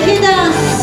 viejitas.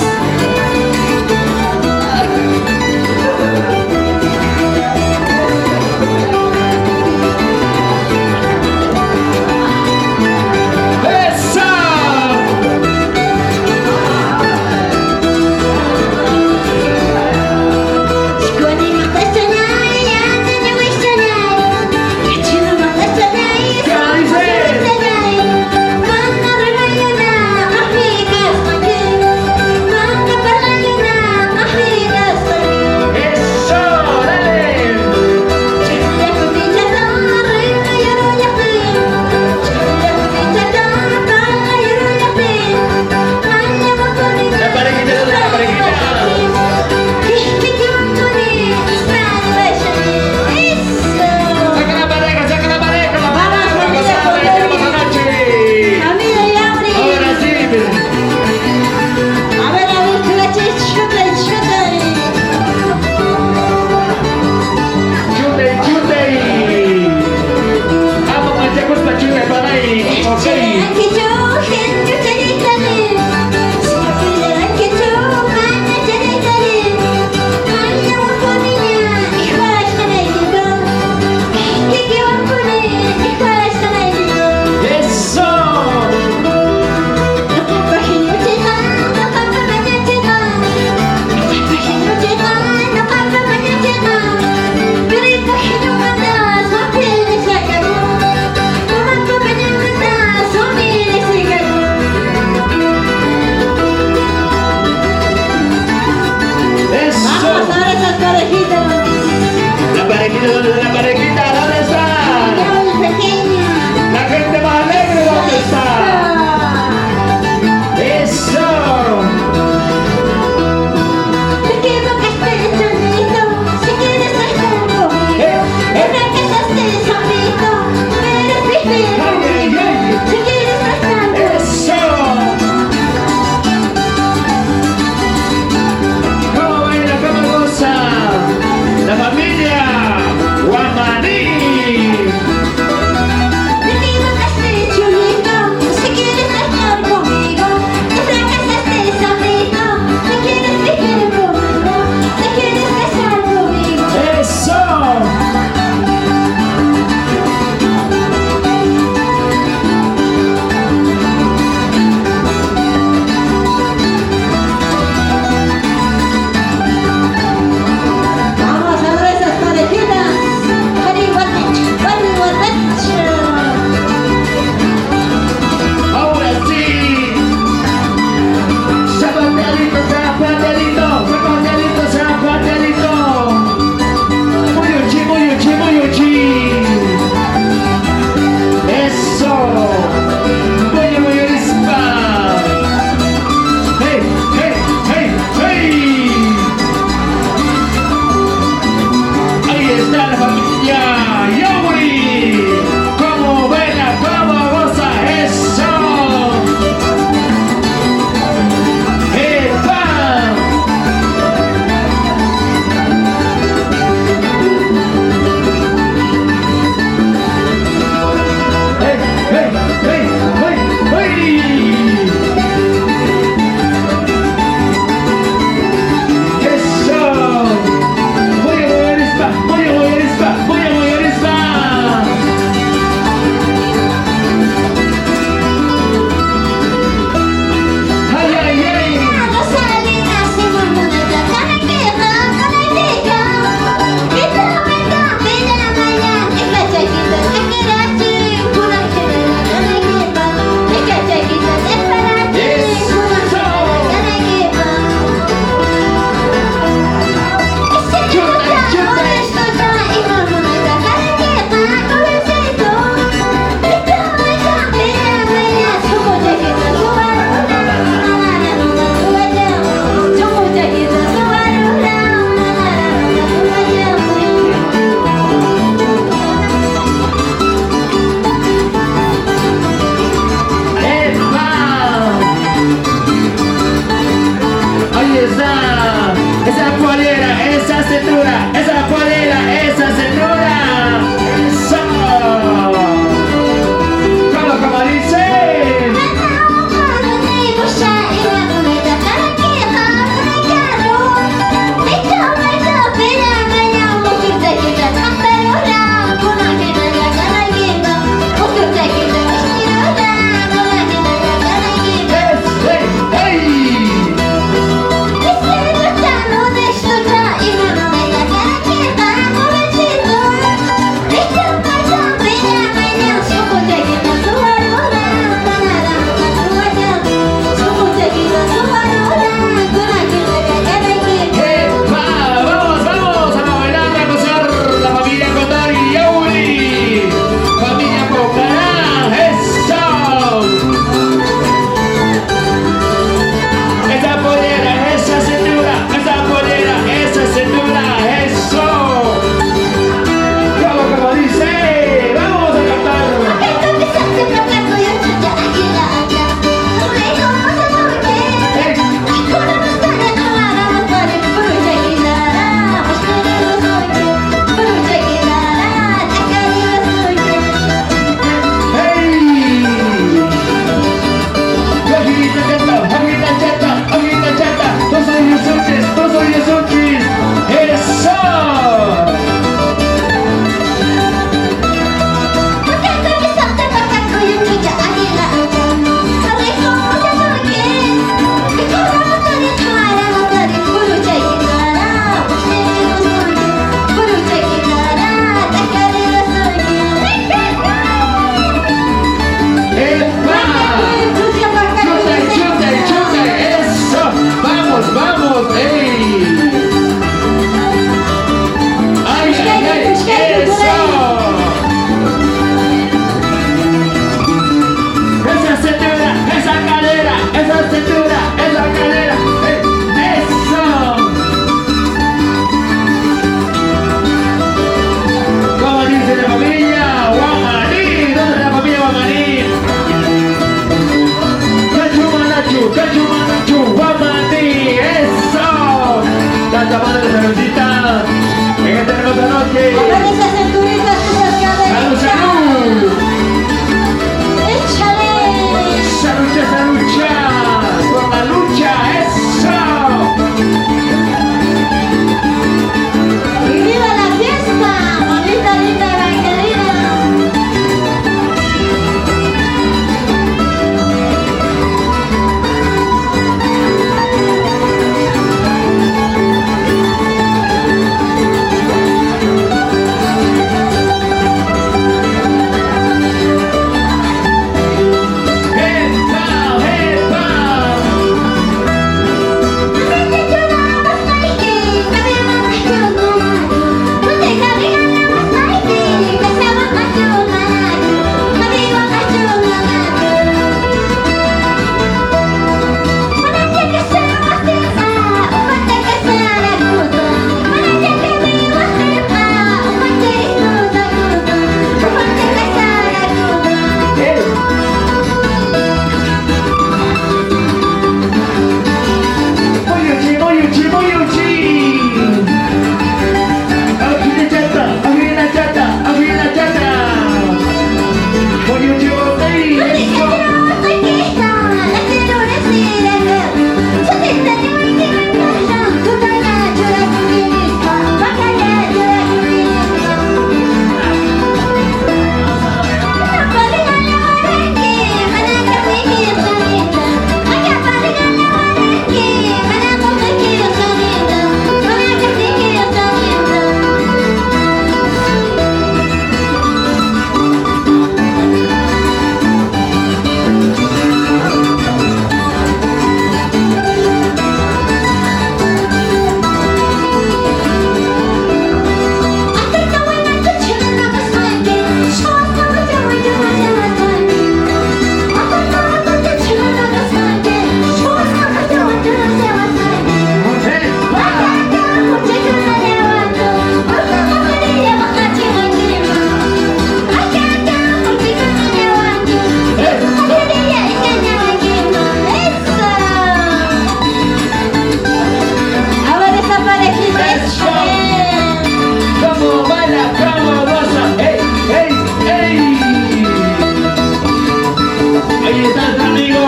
Ahí está nuestro amigo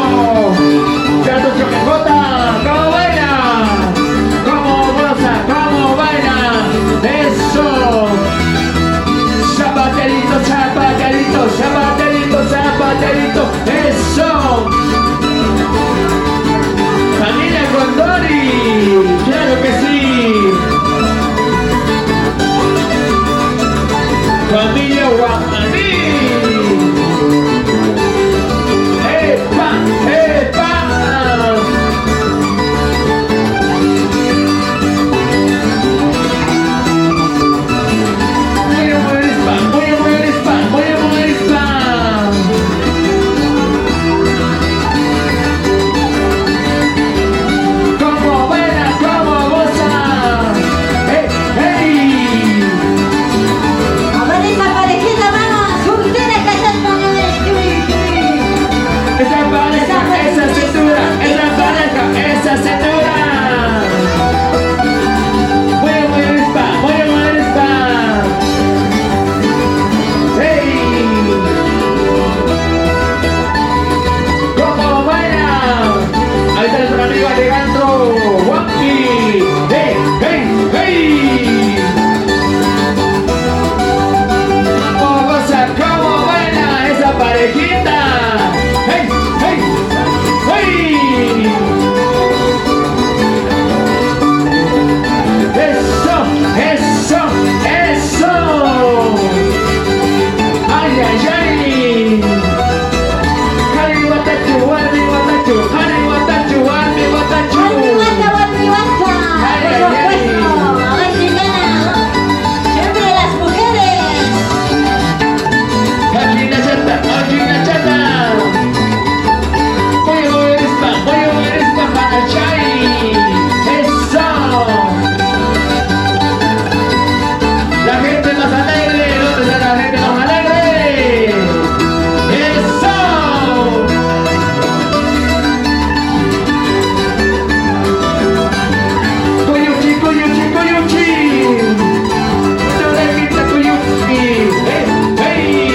Gato Choquejota. ¿Cómo baila? ¿Cómo goza? ¿Cómo baila? Eso. Zapaterito, zapaterito, zapaterito, zapaterito. Eso. Familia Condori. Claro que sí. Familia Guamaní. ¡Epa! ¡Epa! Voy a mover spam, voy a mover spam, voy a mover spam. ¡Cómo baila, cómo goza! ¡Hey, hey! A ver esa parejita, vamos, juntina que se pone Esa pareja, esa cintura, esa pareja, esa cintura. Voy a mover spam, voy a mover spam. ¡Hey! ¿Cómo baila? Ahí está nuestro amigo Alejandro Wampi. ¡Hey, hey, hey! ¿Cómo goza? ¿Cómo baila esa parejita? ¡Hey, hey, hey! ¡Eso, eso, eso! ¡Ay, ay, ay! ¡Hari watachu, hari watachu, hari watachu, hari watachu! Guanta, por supuesto, a ver si gana. Siempre las mujeres. Aquí una chata, aquí una chata. Voy a mover spam para Chai. Eso. La gente más alegre, ¿dónde está la gente más alegre? Eso. Coyuchi, coyuchi, coyuchi. No le quita coyuchi. Hey, hey.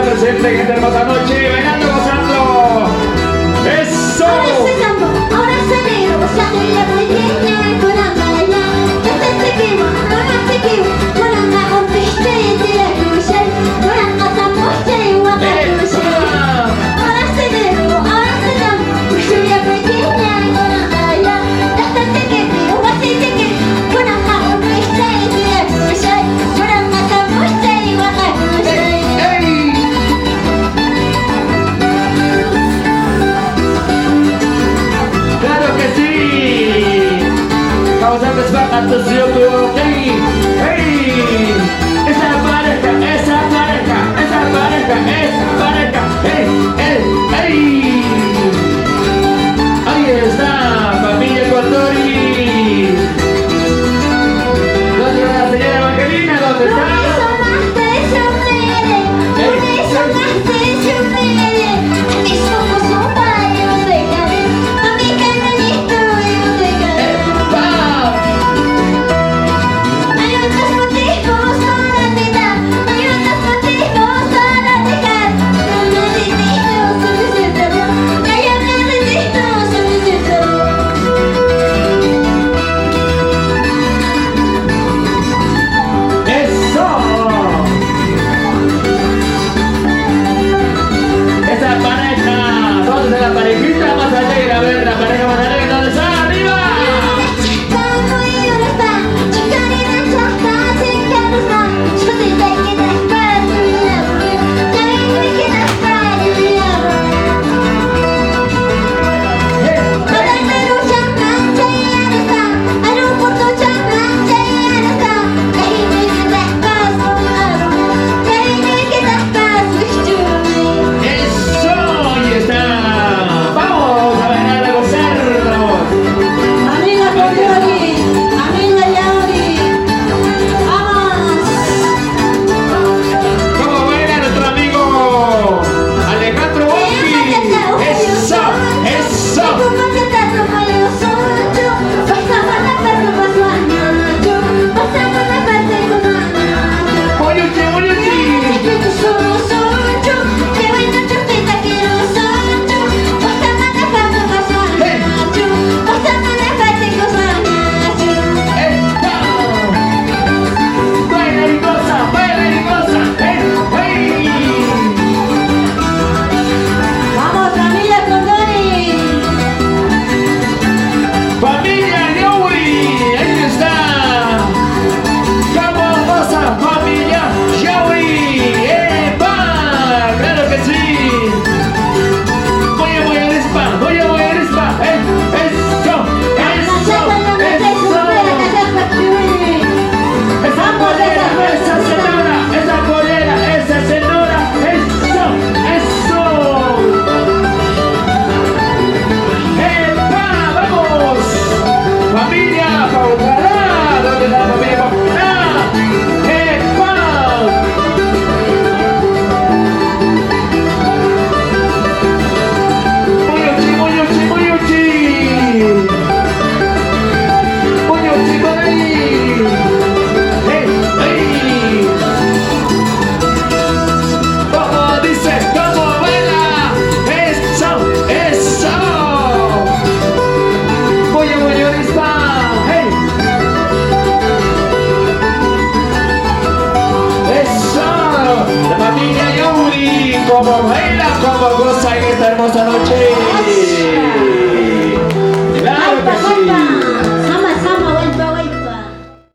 presente en esta hermosa noche, bailando, gozando. ¡Eso! Ahora se negro, o sea, que la pequeña con la mala. Este se quema, ahora se quema. Con la mano triste y de la cruce. Con la casa puesta y guapa cruce. Ahora se negro, ahora se llama. Soy la pequeña con la mala. Este se quema, o así se quema. Con la mano triste y de la cruce. Con la casa puesta y guapa cruce. ¡Claro que sí! Vamos a empezar antes de otro, ¿ok?